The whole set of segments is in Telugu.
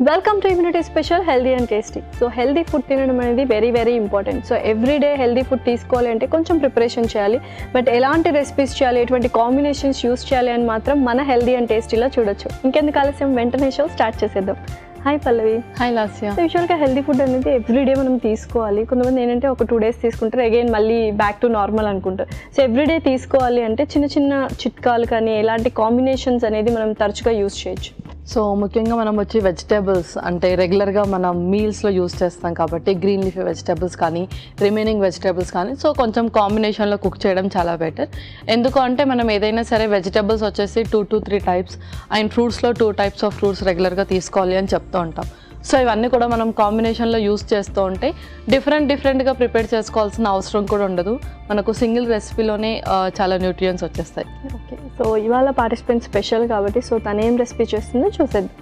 Welcome to immunity special healthy and tasty. So healthy food తినడం అనేది very important. So everyday healthy food తీసుకోవాలి అంటే కొంచెం ప్రిపరేషన్ చేయాలి. బట్ ఎలాంటి రెసిపీస్ చేయాలి, ఎటువంటి కాంబినేషన్స్ యూస్ చేయాలి అని మాత్రం మన హెల్దీ అండ్ టేస్టీలో చూడొచ్చు. ఇంకెందుకు ఆలస్యం, వెంటనే షో స్టార్ట్ చేసేద్దాం. హాయ్ పల్లవి. హాయ్ లాస్య. సో యూజువల్గా హెల్దీ ఫుడ్ అనేది ఎవ్రీడే మనం తీసుకోవాలి. కొంతమంది ఏంటంటే ఒక 2 days తీసుకుంటారు, అగైన్ మళ్ళీ బ్యాక్ టు నార్మల్ అనుకుంటారు. సో ఎవ్రీడే తీసుకోవాలి అంటే చిన్న చిన్న చిట్కాలు కానీ ఎలాంటి కాంబినేషన్స్ అనేది మనం తరచుగా యూస్ చేయొచ్చు. సో ముఖ్యంగా మనం వచ్చి వెజిటేబుల్స్ అంటే రెగ్యులర్గా మనం మీల్స్లో యూస్ చేస్తాం కాబట్టి గ్రీన్ లీఫీ వెజిటేబుల్స్ కానీ రిమైనింగ్ వెజిటేబుల్స్ కానీ సో కొంచెం కాంబినేషన్లో కుక్ చేయడం చాలా బెటర్. ఎందుకు అంటే మనం ఏదైనా సరే వెజిటేబుల్స్ వచ్చేసి 2 to 3 types అండ్ ఫ్రూట్స్లో 2 types ఆఫ్ ఫ్రూట్స్ రెగ్యులర్గా తీసుకోవాలి అని చెప్తూ ఉంటాం. సో ఇవన్నీ కూడా మనం కాంబినేషన్లో యూస్ చేస్తూ ఉంటే డిఫరెంట్గా ప్రిపేర్ చేసుకోవాల్సిన అవసరం కూడా ఉండదు. మనకు సింగిల్ రెసిపీలోనే చాలా న్యూట్రియన్స్ వచ్చేస్తాయి. ఓకే, సో ఇవాళ పార్టిసిపెంట్ స్పెషల్ కాబట్టి సో తను ఏం రెసిపీ చేస్తుందో చూసేద్దాం.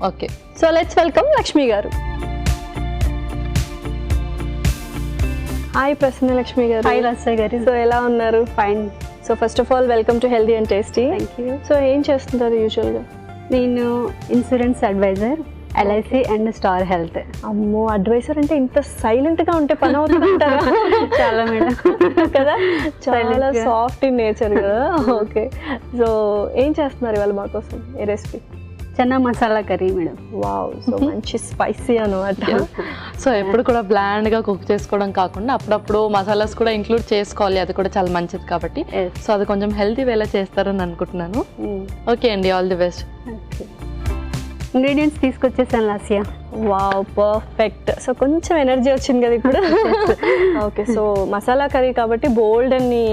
Okay, so let's welcome Lakshmi గారు. హాయ్ ప్రసన్న లక్ష్మి గారు. హాయ్ రాజా గారు. సో ఎలా ఉన్నారు? Fine. So first of all welcome to healthy and tasty. Thank you. So ఏం చేస్తుంటారు యూజువల్గా? నేను insurance adviser, LIC and star health. అమ్మో, అడ్వైజర్ అంటే ఇంత సైలెంట్గా ఉంటే పని అవుతుంటారా? చాలా మేడం కదా, చాలా సాఫ్ట్ ఇన్ నేచర్ కదా. ఓకే, సో ఏం చేస్తున్నారు ఇవాళ మాకోసం? ఏ recipe? Chana masala curry madam. Wow, so మంచి స్పైసీ అనమాట. సో ఎప్పుడు కూడా బ్లాండ్గా కుక్ చేసుకోవడం కాకుండా అప్పుడప్పుడు మసాలాస్ కూడా ఇంక్లూడ్ చేసుకోవాలి, అది కూడా చాలా మంచిది కాబట్టి. సో అది కొంచెం హెల్తీ వేలా చేస్తారని అనుకుంటున్నాను. ఓకే అండి, all the best. Okay, ingredients తీసుకొచ్చేసాను లాస్యా. Wow, perfect. సో కొంచెం ఎనర్జీ వచ్చింది కదా ఇప్పుడు. ఓకే, సో మసాలా కర్రీ కాబట్టి బోల్డ్ అన్ని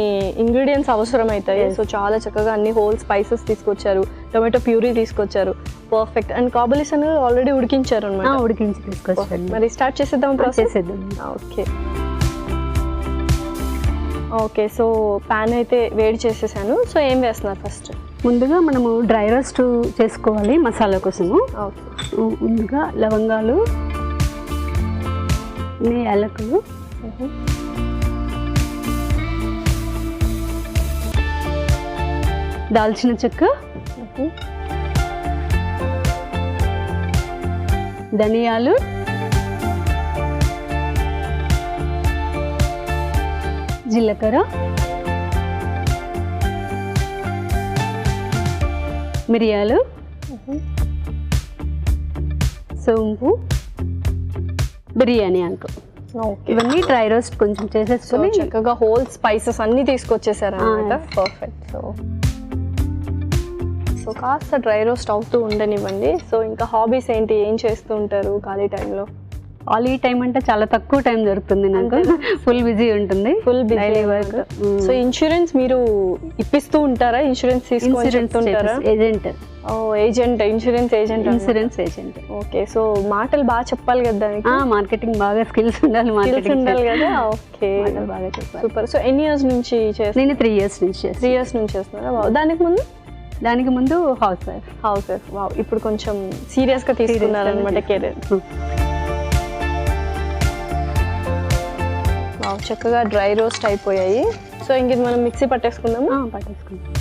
ఇంగ్రీడియంట్స్ అవసరం అవుతాయి. సో చాలా చక్కగా అన్ని హోల్ స్పైసెస్ తీసుకొచ్చారు, టొమాటో ప్యూరీ తీసుకొచ్చారు. పర్ఫెక్ట్. అండ్ కాబులీస్ అనేది ఆల్రెడీ ఉడికించారు అనమాట. ఉడికించి తీసుకొచ్చాను. మరి స్టార్ట్ చేసేద్దాం, చేసేద్దాం. ఓకే ఓకే, సో ప్యాన్ అయితే వేడి చేసేసాను. సో ఏం వేస్తున్నారు ఫస్ట్? ముందుగా మనము డ్రై రోస్ట్ చేసుకోవాలి మసాలా కోసము. ముందుగా లవంగాలు, యాలకులు, దాల్చిన చెక్క, ధనియాలు, జీలకర్ర, మిరియాలు, సోంపు, బిర్యానీ ఆకు. ఇవన్నీ డ్రై రోస్ట్ కొంచెం చేసేసుకొని చక్కగా హోల్ స్పైసెస్ అన్ని తీసుకొచ్చేసారు అనమాట. పర్ఫెక్ట్. సో కాస్త డ్రై రోస్ట్ అవుతూ ఉండనివ్వండి. సో ఇంకా హాబీస్ ఏంటి, ఏం చేస్తూ ఉంటారు ఖాళీ టైంలో? ఖాళీ టైం అంటే చాలా తక్కువ టైం దొరుకుతుంది నాకు. ఫుల్ బిజీ ఉంటుంది, full busy work. So insurance మీరు ఇప్పిస్తూ ఉంటారా? ఇన్సూరెన్స్ తీసుకుంటారా? Agent. Agent, insurance agent. Okay, so మాటలు బాగా చెప్పాలి కదా దానికి. మార్కెటింగ్ బాగా స్కిల్స్ ఉండాలి, కదా. ఓకే, బాగా చెప్పాలి. సూపర్. సో ఎన్ని ఇయర్స్ నుంచి చేస్తారు? నేను 3 years నుంచి. 3 years నుంచి చేస్తున్నారా? దానికి ముందు హౌస్ వైఫ్. వావ్, ఇప్పుడు కొంచెం సీరియస్గా తీసుకున్నారు అనమాట కెరీర్. చక్కగా డ్రై రోస్ట్ అయిపోయాయి. సో ఇంక ఇది మనం మిక్సీ పట్టేసుకుందాము. పట్టేసుకుందాం.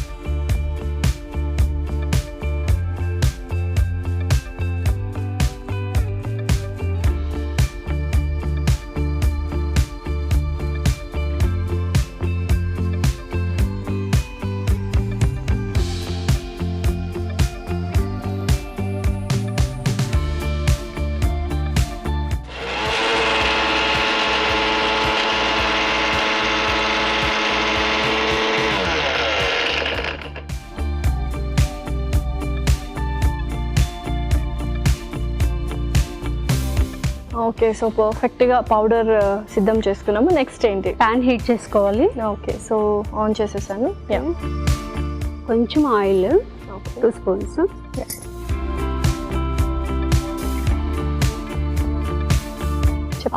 ఓకే, సో పర్ఫెక్ట్గా పౌడర్ సిద్ధం చేసుకున్నాము. నెక్స్ట్ ఏంటి? ప్యాన్ హీట్ చేసుకోవాలి. ఓకే, సో ఆన్ చేసేసాను. కొంచెం ఆయిల్, 2 spoons,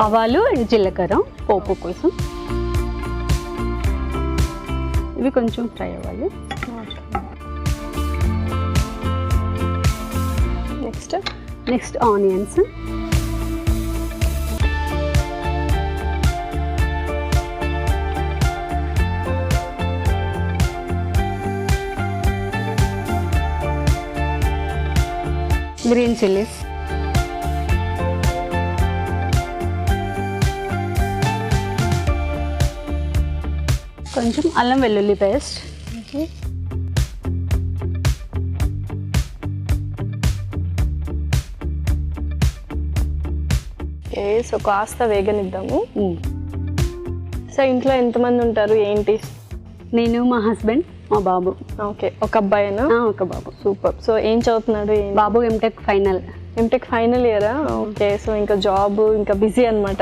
ఆవాలు అండ్ జీలకర్ర పోపు కోసం. ఇవి కొంచెం ఫ్రై అవ్వాలి. నెక్స్ట్ ఆనియన్స్, గ్రీన్ చిల్లీస్, కొంచెం అల్లం వెల్లుల్లి పేస్ట్, సో కాస్త వేగనిద్దాము. సో ఇంట్లో ఎంతమంది ఉంటారు ఏంటి? నేను, మా హస్బెండ్, మా బాబు. ఓకే, ఒక అబ్బాయినా? ఒక బాబు. సూపర్. సో ఏం చదువుతున్నాడు? బాబు ఎంటెక్ ఫైనల్ ఇయరా? ఓకే, సో ఇంకా జాబ్ ఇంకా బిజీ అనమాట,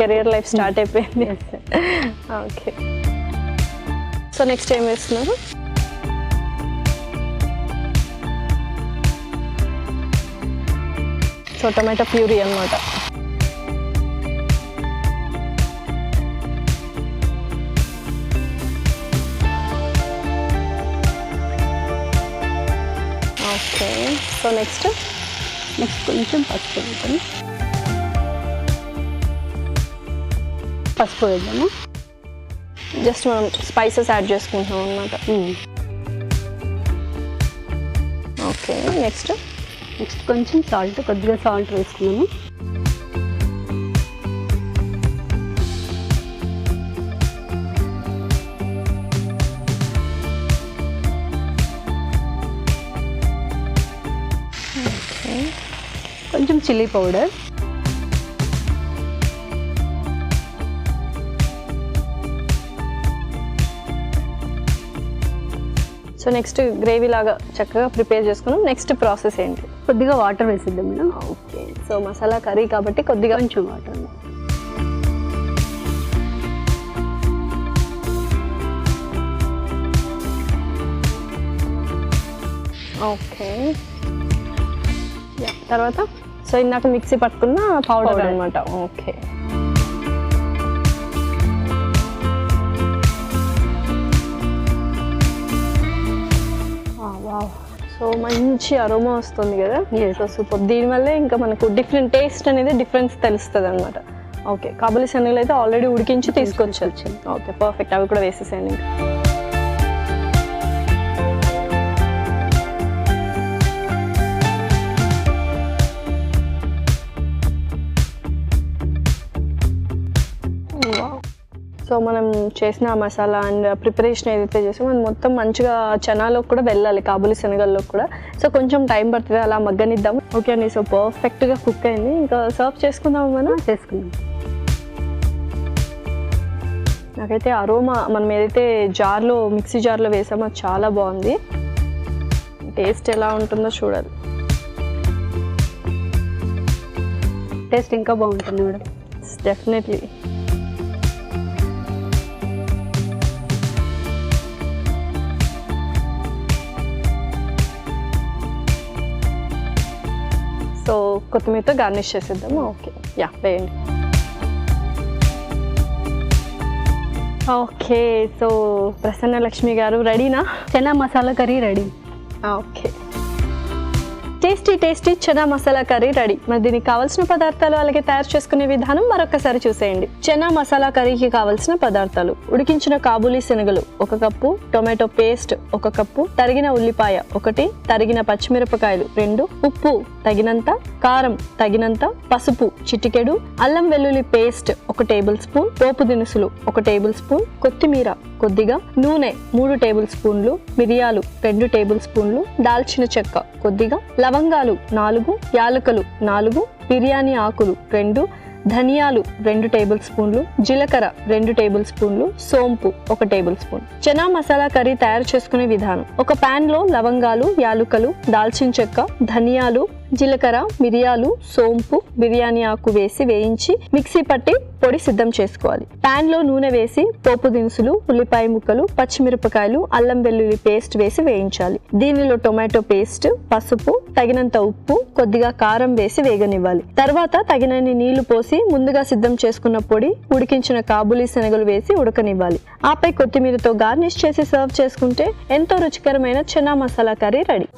కెరియర్ లైఫ్ స్టార్ట్ అయిపోయింది. ఓకే, సో నెక్స్ట్ ఏం వేస్తున్నారు? సో టొమాటో ప్యూరీ అనమాట. ఓకే, సో నెక్స్ట్ కొంచెం పసుపు వేద్దాము. పసుపు వేద్దాము. జస్ట్ మనం స్పైసెస్ యాడ్ చేసుకుంటాం అనమాట. ఓకే, నెక్స్ట్ కొంచెం కొద్దిగా సాల్ట్ వేసుకున్నాము. కొంచెం chilli powder, so next gravy లాగా చక్కగా ప్రిపేర్ చేసుకున్నాం. నెక్స్ట్ ప్రాసెస్ ఏంటి? కొద్దిగా వాటర్ వేసిద్దాం మేడం. ఓకే, సో మసాలా కర్రీ కాబట్టి కొద్దిగా కొంచెం వాటర్. ఓకే, తర్వాత సో ఇందాక మిక్సీ పట్టుకున్న పౌడర్ అనమాట. ఓకే, వావ్, సో మంచి అరోమా వస్తుంది కదా. So super. దీనివల్లే ఇంకా మనకు డిఫరెంట్ టేస్ట్ అనేది డిఫరెన్స్ తెలుస్తుంది అనమాట. ఓకే, కాబూలి శనగలు అయితే ఆల్రెడీ ఉడికించి తీసుకొచ్చి. Okay, perfect. అవి కూడా వేసేసాను. సో మనం చేసిన మసాలా అండ్ ప్రిపరేషన్ ఏదైతే చేసామో అది మొత్తం మంచిగా చనాలోకి కూడా వెళ్ళాలి, కాబూలి శనగల్లోకి కూడా. సో కొంచెం టైం పడుతుంది, అలా మగ్గనిద్దాము. ఓకే అండి, సో పర్ఫెక్ట్గా కుక్ అయింది. ఇంకా సర్వ్ చేసుకుందాము. మనం చేసుకుందాం. నాకైతే అరోమా మనం ఏదైతే మిక్సీ జార్లో వేసామో అది చాలా బాగుంది. టేస్ట్ ఎలా ఉంటుందో చూడాలి. టేస్ట్ ఇంకా బాగుంటుంది మేడం. డెఫినెట్లీ. సో కొత్తిమీరతో గార్నిష్ చేసేద్దాము. ఓకే, వేయండి. ఓకే, సో ప్రసన్న లక్ష్మి గారు రెడీనా? Chana masala curry ready. Okay, tasty chana masala curry ready. మరి దీనికి కావాల్సిన పదార్థాలు అలాగే తయారు చేసుకునే విధానం మరొకసారి చూసేయండి. చనా మసాలా కర్రీకి కావాల్సిన పదార్థాలు: ఉడికించిన కాబూలి శనగలు 1 కప్పు, టొమాటో పేస్ట్ 1 కప్పు, తరిగిన ఉల్లిపాయ 1, తరిగిన పచ్చిమిరపకాయలు 2, ఉప్పు తగినంత, కారం తగినంత, పసుపు చిటికెడు, అల్లం వెల్లుల్లి పేస్ట్ 1 టేబుల్ స్పూన్, పోపు దినుసులు 1 టేబుల్ స్పూన్, కొత్తిమీర కొద్దిగా, నూనె 3 టేబుల్ స్పూన్లు, మిరియాలు 2 టేబుల్ స్పూన్లు, దాల్చిన చెక్క కొద్దిగా, లవంగాలు 4, యాలకులు 4, బిర్యానీ ఆకులు 2, ధనియాలు 2 టేబుల్ స్పూన్లు, జీలకర్ర 2 టేబుల్ స్పూన్లు, సోంపు 1 table spoon. Chana masala curry తయారు చేసుకునే విధానం: ఒక పాన్ లో లవంగాలు, యాలుకలు, దాల్చిన చెక్క, ధనియాలు, జీలకర్ర, మిరియాలు, సోంపు, బిర్యానీ ఆకు వేసి వేయించి మిక్సీ పట్టి పొడి సిద్ధం చేసుకోవాలి. పాన్ లో నూనె వేసి పోపు దినుసులు, ఉల్లిపాయ ముక్కలు, పచ్చిమిరపకాయలు, అల్లం వెల్లుల్లి పేస్ట్ వేసి వేయించాలి. దీనిలో టొమాటో పేస్ట్, పసుపు, తగినంత ఉప్పు, కొద్దిగా కారం వేసి వేగనివ్వాలి. తర్వాత తగినన్ని నీళ్లు పోసి ముందుగా సిద్ధం చేసుకున్న పొడి, ఉడికించిన కాబూలి శనగలు వేసి ఉడకనివ్వాలి. ఆపై కొత్తిమీరతో గార్నిష్ చేసి సర్వ్ చేసుకుంటే ఎంతో రుచికరమైన చనా మసాలా కర్రీ రెడీ.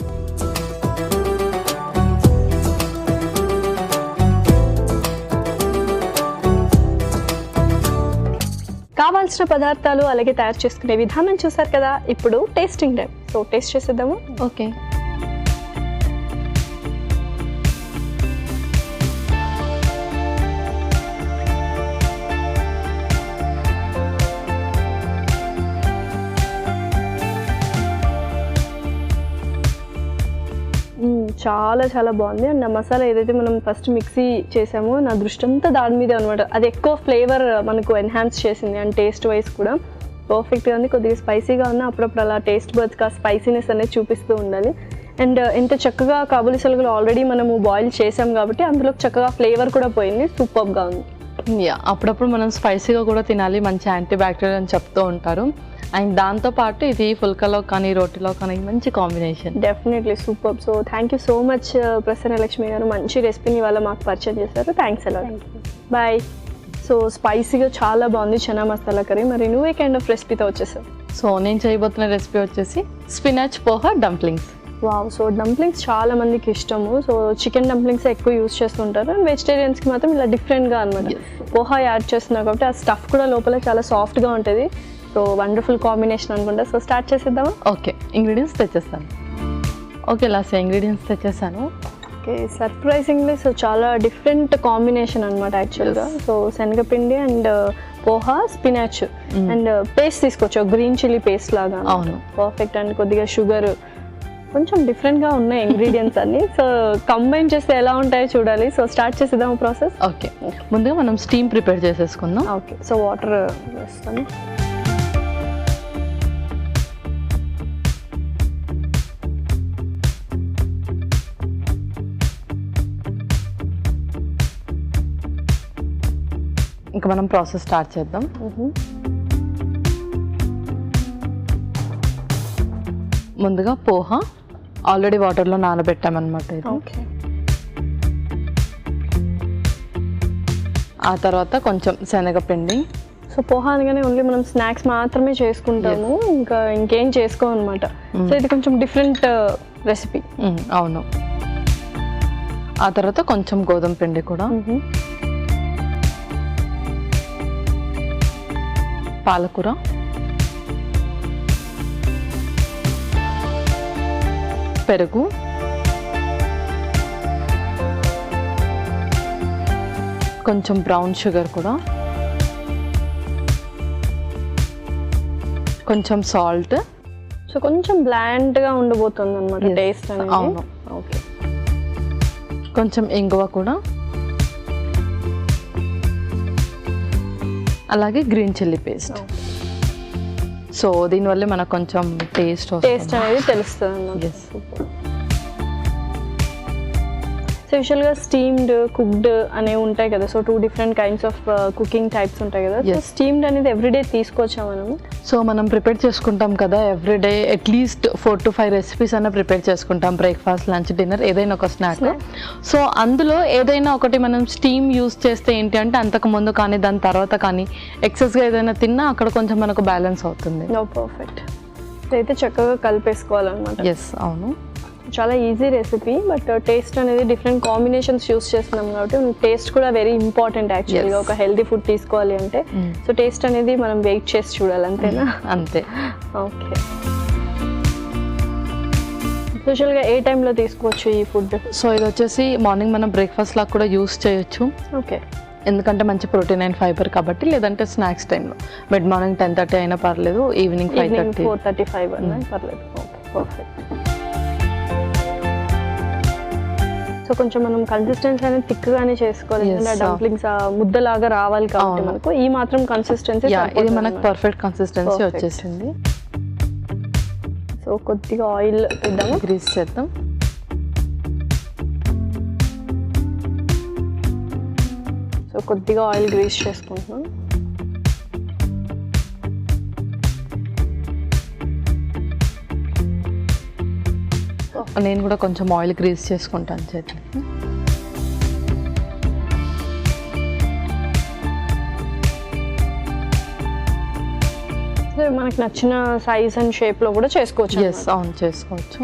కావాల్సిన పదార్థాలు అలాగే తయారు చేసుకునే విధానం చూసారు కదా. ఇప్పుడు టేస్టింగ్ టైం. సో టేస్ట్ చేసేద్దాము. ఓకే, చాలా చాలా బాగుంది. అండ్ ఆ మసాలా ఏదైతే మనం ఫస్ట్ మిక్సీ చేసామో నా దృష్టి అంతా దాని మీదే అనమాట. అది ఎక్కువ ఫ్లేవర్ మనకు ఎన్హాన్స్ చేసింది అండ్ టేస్ట్ వైజ్ కూడా పర్ఫెక్ట్గా ఉంది. కొద్దిగా స్పైసీగా ఉన్న అప్పుడప్పుడు అలా టేస్ట్ బర్డ్స్కి ఆ స్పైసీనెస్ అనేది చూపిస్తూ ఉండాలి. అండ్ ఎంత చక్కగా కాబూలి సలుగులు ఆల్రెడీ మనము బాయిల్ చేసాం కాబట్టి అందులో చక్కగా ఫ్లేవర్ కూడా పోయింది. సూపర్గా ఉంది. అప్పుడప్పుడు మనం స్పైసీగా కూడా తినాలి, మంచి యాంటీ బ్యాక్టీరియల్ అని చెప్తూ ఉంటారు. అండ్ దాంతోపాటు ఇది ఫుల్కాలో కానీ రోటీలో కానీ మంచి combination. Definitely super. So thank you so much Prasanna Lakshmi గారు, మంచి రెసిపీని ఇవాళ మాకు పరిచయం చేశారు. థ్యాంక్స్ అలా. బాయ్. సో స్పైసీగా చాలా బాగుంది చనా మసాలా కర్రీ. మరి నువ్వే కైండ్ ఆఫ్ రెసిపీతో వచ్చేసావు? సో నేను చేయబోతున్న రెసిపీ వచ్చేసి spinach poha dumplings. Wow. So dumplings చాలా మందికి ఇష్టము. సో చికెన్ డంప్లింగ్స్ ఎక్కువ యూస్ చేస్తుంటారు అండ్ వెజిటేరియన్స్కి మాత్రం ఇలా డిఫరెంట్గా అనమాట. పోహా యాడ్ చేస్తున్నారు కాబట్టి ఆ స్టఫ్ కూడా లోపల చాలా సాఫ్ట్గా ఉంటుంది. సో వండర్ఫుల్ కాంబినేషన్ అనుకుంటా. సో స్టార్ట్ చేసేద్దామా? ఓకే, ఇంగ్రీడియంట్స్ తెచ్చేస్తాను. ఓకే లాస్ట్ ఇంగ్రీడియంట్స్ తెచ్చేసాను. ఓకే, సర్ప్రైజింగ్లీ సో చాలా డిఫరెంట్ కాంబినేషన్ అనమాట యాక్చువల్గా. సో శనగపిండి and poha, spinach and paste తీసుకోవచ్చు, గ్రీన్ చిల్లీ పేస్ట్ లాగా. అవును, పర్ఫెక్ట్. అండ్ కొద్దిగా షుగర్, కొంచెం డిఫరెంట్గా ఉన్నాయి ఇంగ్రీడియంట్స్ అన్ని. సో కంబైన్ చేస్తే ఎలా ఉంటాయో చూడాలి. సో స్టార్ట్ చేసేద్దాం ప్రాసెస్. ఓకే, ముందుగా మనం స్టీమ్ ప్రిపేర్ చేసేసుకుందాం. ఓకే, సో వాటర్ వేస్తాను. ఇంకా మనం ప్రాసెస్ స్టార్ట్ చేద్దాం. ముందుగా పోహా ఆల్రెడీ వాటర్లో నానబెట్టామన్నమాట ఇది. ఓకే, ఆ తర్వాత కొంచెం శనగపిండి. సో పోహా అనగానే ఓన్లీ మనం స్నాక్స్ మాత్రమే చేసుకుంటాము, ఇంకా ఇంకేం చేసుకోం అనమాట. సో ఇది కొంచెం డిఫరెంట్ రెసిపీ. అవును. ఆ తర్వాత కొంచెం గోధుమ పిండి కూడా, పాలకూర, పెరుగు, కొంచెం బ్రౌన్ షుగర్ కూడా, కొంచెం సాల్ట్. సో కొంచెం బ్లాండ్గా ఉండబోతుంది అనమాట టేస్ట్ అనేది. అవును. ఓకే, కొంచెం ఇంగువ కూడా, అలాగే గ్రీన్ చిల్లీ పేస్ట్. సో దీనివల్ల మనకు కొంచెం టేస్ట్ అనేది తెలుస్తుంది అన్నమాట. సో యూజువల్గా స్టీమ్డ్, కుక్డ్ అనేవి ఉంటాయి కదా. So 2 different kinds of cooking types ఉంటాయి కదా. సో స్టీమ్డ్ అనేది ఎవ్రీడే తీసుకోవచ్చా మనము? సో మనం ప్రిపేర్ చేసుకుంటాం కదా ఎవ్రీడే, అట్లీస్ట్ 4 to 5 రెసిపీస్ అన్న ప్రిపేర్ చేసుకుంటాం, బ్రేక్ఫాస్ట్, లంచ్, డిన్నర్, ఏదైనా ఒక స్నాక్. సో అందులో ఏదైనా ఒకటి మనం స్టీమ్ యూస్ చేస్తే ఏంటి అంటే అంతకు ముందు కానీ దాని తర్వాత కానీ ఎక్సెస్గా ఏదైనా తిన్నా అక్కడ కొంచెం మనకు బ్యాలెన్స్ అవుతుంది. పర్ఫెక్ట్. అయితే చక్కగా కలిపేసుకోవాలన్నమాట. ఎస్, అవును. చాలా ఈజీ రెసిపీ, బట్ టేస్ట్ అనేది డిఫరెంట్ కాంబినేషన్స్ యూస్ చేస్తున్నాం కాబట్టి టేస్ట్ కూడా వెరీ ఇంపార్టెంట్ యాక్చువల్గా. ఒక హెల్దీ ఫుడ్ తీసుకోవాలి అంటే సో టేస్ట్ అనేది మనం వెయిట్ చేసి చూడాలి, అంతేనా? అంతే. ఓకే, స్పెషల్గా ఏ టైంలో తీసుకోవచ్చు ఈ ఫుడ్? సో ఇది వచ్చేసి మార్నింగ్ మనం బ్రేక్ఫాస్ట్ లాగా కూడా యూస్ చేయొచ్చు. ఓకే, ఎందుకంటే మంచి ప్రోటీన్ అండ్ ఫైబర్ కాబట్టి. లేదంటే స్నాక్స్ టైంలో మిడ్ మార్నింగ్ 10:30 అయినా పర్లేదు, ఈవినింగ్ 5:30, 4:35 అయినా పర్లేదు. Okay, perfect. సో కొంచెం మనం కన్సిస్టెన్సీ అనేది థిక్గానే చేసుకోవాలి, డంప్లింగ్స్ ముద్దలాగా రావాలి కాబట్టి మనకు ఈ మాత్రం కన్సిస్టెన్సీ. ఇది మనకు పర్ఫెక్ట్ కన్సిస్టెన్సీ వచ్చేసింది. సో కొద్దిగా ఆయిల్ ఇద్దాము, గ్రీస్ చేద్దాం. సో కొద్దిగా ఆయిల్ గ్రీస్ చేసుకుంటున్నాం. నేను కూడా కొంచెం ఆయిల్ గ్రీస్ చేసుకుంటాను చేతి. మనకు నచ్చిన సైజ్ అండ్ షేప్లో కూడా చేసుకోవచ్చు. ఎస్, అవును, చేసుకోవచ్చు.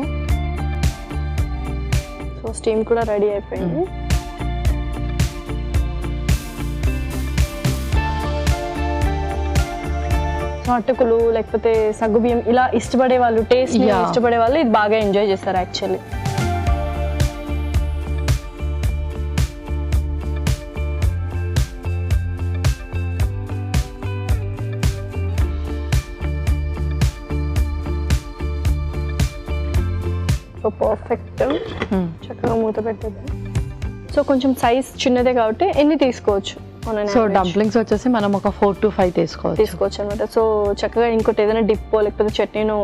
సో స్టీమ్ కూడా రెడీ అయిపోయింది. అటుకులు లేకపోతే సగ్గుబియ్యం ఇలా ఇష్టపడే వాళ్ళు, టేస్ట్ ఇష్టపడే వాళ్ళు ఇది బాగా ఎంజాయ్ చేస్తారు యాక్చువల్లీ. సో పర్ఫెక్ట్ చక్కగా మూత పెట్టేది. సో కొంచెం సైజ్ చిన్నదే కాబట్టి ఎన్ని తీసుకోవచ్చు? సో డంప్లింగ్స్ వచ్చేసి మనం ఒక 4 to 5 తీసుకోవచ్చు అనమాట. సో చక్కగా ఇంకోటి ఏదైనా డిప్పో లేకపోతే చట్నీనో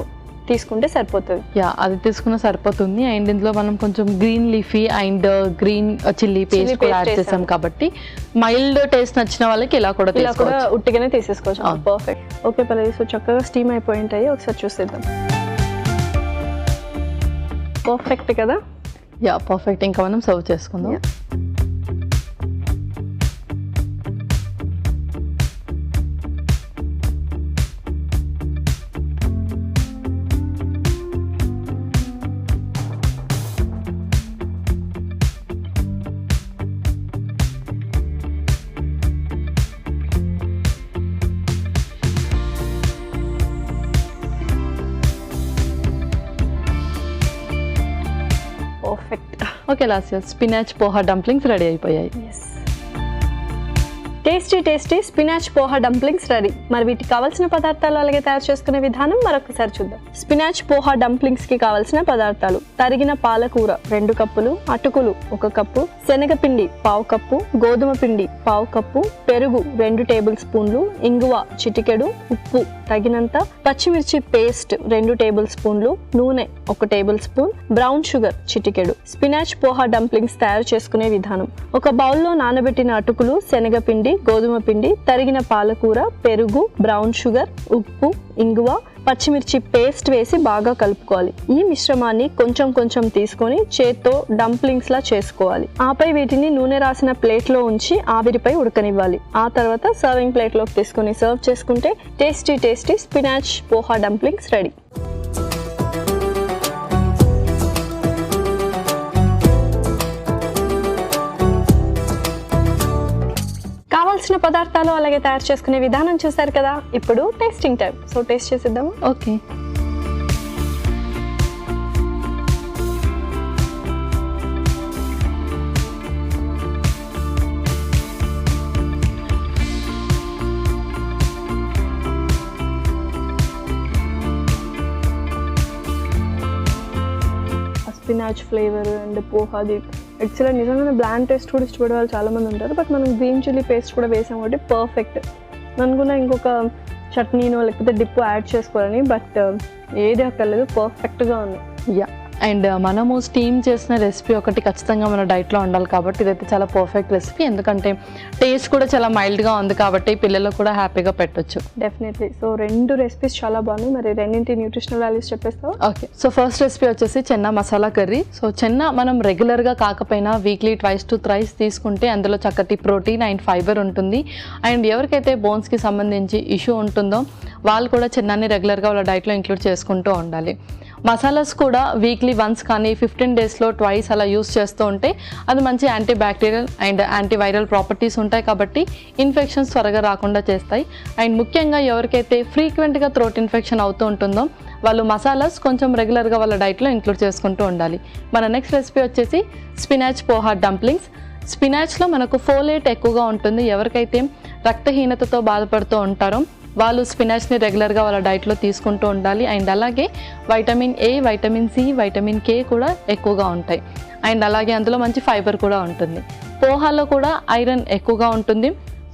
తీసుకుంటే సరిపోతుంది. అది తీసుకున్నా సరిపోతుంది. అండ్ ఇందులో మనం కొంచెం green leafy and green chilli paste కూడా యాడ్ చేసాం కాబట్టి మైల్డ్ టేస్ట్ నచ్చిన వాళ్ళకి ఇలా కూడా ఉట్టిగానే తీసేసుకోవచ్చు. పర్ఫెక్ట్. ఓకే పల్లవి, సో చక్కగా స్టీమ్ అయిపోయి ఉంటాయి, ఒకసారి చూసేద్దాం. పర్ఫెక్ట్ కదా? పర్ఫెక్ట్. ఇంకా మనం సర్వ్ చేసుకుందాం. Perfect. Okay Lasya, spinach poha dumplings ready అయిపోయాయి. Tasty spinach poha dumplings ready. మరి వీటికి కావాల్సిన పదార్థాలు అలాగే తయారు చేసుకునే విధానం మరొకసారి చూద్దాం. స్పినాచ్ పోహా డంప్లింగ్స్ కి కావాల్సిన పదార్థాలు: తరిగిన పాలకూర 2 కప్పులు, అటుకులు 1 కప్పు, శనగపిండి 1/2 కప్పు, గోధుమ పిండి 1/2 కప్పు, పెరుగు 2 టేబుల్ స్పూన్లు, ఇంగువ చిటికెడు, ఉప్పు తగినంత, పచ్చిమిర్చి పేస్ట్ 2 టేబుల్ స్పూన్లు, నూనె 1 టేబుల్ స్పూన్, బ్రౌన్ షుగర్ చిటికెడు. స్పినాచ్ పోహా డంప్లింగ్స్ తయారు చేసుకునే విధానం: ఒక బౌల్లో నానబెట్టిన అటుకులు, శనగపిండి, గోధుమ పిండి, తరిగిన పాలకూర, పెరుగు, బ్రౌన్ షుగర్, ఉప్పు, ఇంగువ, పచ్చిమిర్చి పేస్ట్ వేసి బాగా కలుపుకోవాలి. ఈ మిశ్రమాన్ని కొంచెం తీసుకొని చేత్తో డంప్లింగ్స్ లా చేసుకోవాలి. ఆపై వీటిని నూనె రాసిన ప్లేట్ లో ఉంచి ఆవిరిపై ఉడకనివ్వాలి. ఆ తర్వాత సర్వింగ్ ప్లేట్ లోకి తీసుకొని సర్వ్ చేసుకుంటే tasty spinach poha dumplings ready. కావాల్సిన పదార్థాలు అలాగే తయారు చేసుకునే విధానం చూసారు కదా. ఇప్పుడు టేస్టింగ్ టైం. సో టేస్ట్ చేసేద్దాము. ఓకే. స్పినాచ్ ఫ్లేవర్ అండ్ పోహాది యాక్చువల్గా నిజంగానే బ్లాండ్ టేస్ట్ కూడా ఇష్టపడే వాళ్ళు చాలామంది ఉంటారు. బట్ మనం గ్రీన్ చిల్లీ పేస్ట్ కూడా వేసాం కాబట్టి పర్ఫెక్ట్. అనుకున్నా ఇంకొక చట్నీనో లేకపోతే డిప్పు యాడ్ చేసుకోవాలని, బట్ ఏది అక్కర్లేదు, పర్ఫెక్ట్గా ఉంది. అండ్ మనము స్టీమ్ చేసిన రెసిపీ ఒకటి ఖచ్చితంగా మన డైట్లో ఉండాలి కాబట్టి ఇదైతే చాలా పర్ఫెక్ట్ రెసిపీ. ఎందుకంటే టేస్ట్ కూడా చాలా మైల్డ్గా ఉంది కాబట్టి పిల్లలకు కూడా హ్యాపీగా పెట్టొచ్చు. డెఫినెట్లీ. సో 2 రెసిపీస్ చాలా బాగున్నాయి. మరి రెండింటి న్యూట్రిషనల్ వాల్యూస్ చెప్పేస్తావా? ఓకే. సో ఫస్ట్ రెసిపీ వచ్చేసి చెన్నా మసాలా కర్రీ. సో చెన్నా మనం రెగ్యులర్గా కాకపోయినా వీక్లీ 2 to 3 తీసుకుంటే అందులో చక్కటి ప్రోటీన్ అండ్ ఫైబర్ ఉంటుంది. అండ్ ఎవరికైతే బోన్స్కి సంబంధించి ఇష్యూ ఉంటుందో వాళ్ళు కూడా చెన్నాని రెగ్యులర్గా వాళ్ళ డైట్లో ఇంక్లూడ్ చేసుకుంటూ ఉండాలి. మసాలాస్ కూడా వీక్లీ వన్స్ కానీ 15 డేస్లో 2 అలా యూస్ చేస్తూ ఉంటే అది మంచి anti bacterial and antiviral properties ఉంటాయి కాబట్టి ఇన్ఫెక్షన్స్ త్వరగా రాకుండా చేస్తాయి. అండ్ ముఖ్యంగా ఎవరికైతే ఫ్రీక్వెంట్గా థ్రోట్ ఇన్ఫెక్షన్ అవుతూ ఉంటుందో వాళ్ళు మసాలాస్ కొంచెం రెగ్యులర్గా వాళ్ళ డైట్లో ఇంక్లూడ్ చేసుకుంటూ ఉండాలి. మన నెక్స్ట్ రెసిపీ వచ్చేసి స్పినాచ్ పోహా డంప్లింగ్స్. స్పినాచ్లో మనకు ఫోలేట్ ఎక్కువగా ఉంటుంది. ఎవరికైతే రక్తహీనతతో బాధపడుతూ ఉంటారో వాళ్ళు స్పినాచ్ని రెగ్యులర్గా వాళ్ళ డైట్లో తీసుకుంటూ ఉండాలి. అండ్ అలాగే vitamin A, vitamin C, vitamin K కూడా ఎక్కువగా ఉంటాయి. అండ్ అలాగే అందులో మంచి ఫైబర్ కూడా ఉంటుంది. పోహాలో కూడా ఐరన్ ఎక్కువగా ఉంటుంది.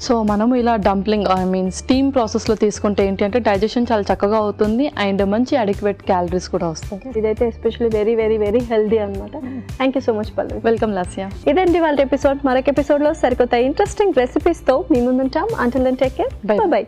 సో మనము ఇలా డంప్లింగ్ స్టీమ్ ప్రాసెస్లో తీసుకుంటే ఏంటి అంటే డైజెషన్ చాలా చక్కగా అవుతుంది అండ్ మంచి అడిక్వేట్ క్యాలరీస్ కూడా వస్తాయి. ఇదైతే ఎస్పెషల్లీ వెరీ హెల్దీ అనమాట. Thank you so much Pallavi. Welcome Lasya. ఇదండి వాళ్ళ ఎపిసోడ్. మరొక ఎపిసోడ్లో సరికొత్త ఇంట్రెస్టింగ్ రెసిపీస్తో మీ ముందుంటాం. Until then take care. By.